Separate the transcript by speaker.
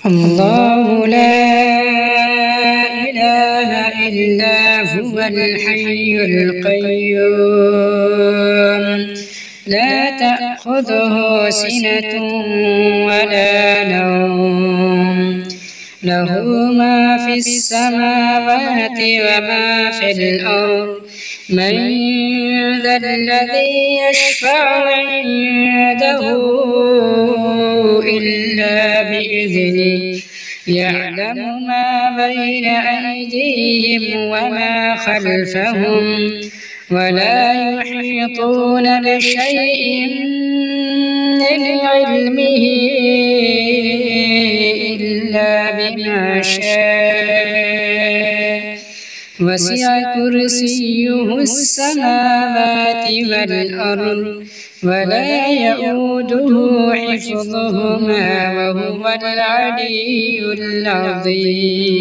Speaker 1: الله لا إله إلا هو الحي القيوم لا تأخذه سنة ولا نوم له ما في السماوات وما في الأرض من ذا الذي يشفع عنده إلا بإذنه يعلم ما بين أيديهم وما خلفهم ولا يحيطون بشيء من علمه إلا بما شاء وسع كرسيه السماوات والأرض ولا يئوده حفظهما وهو العلي العظيم.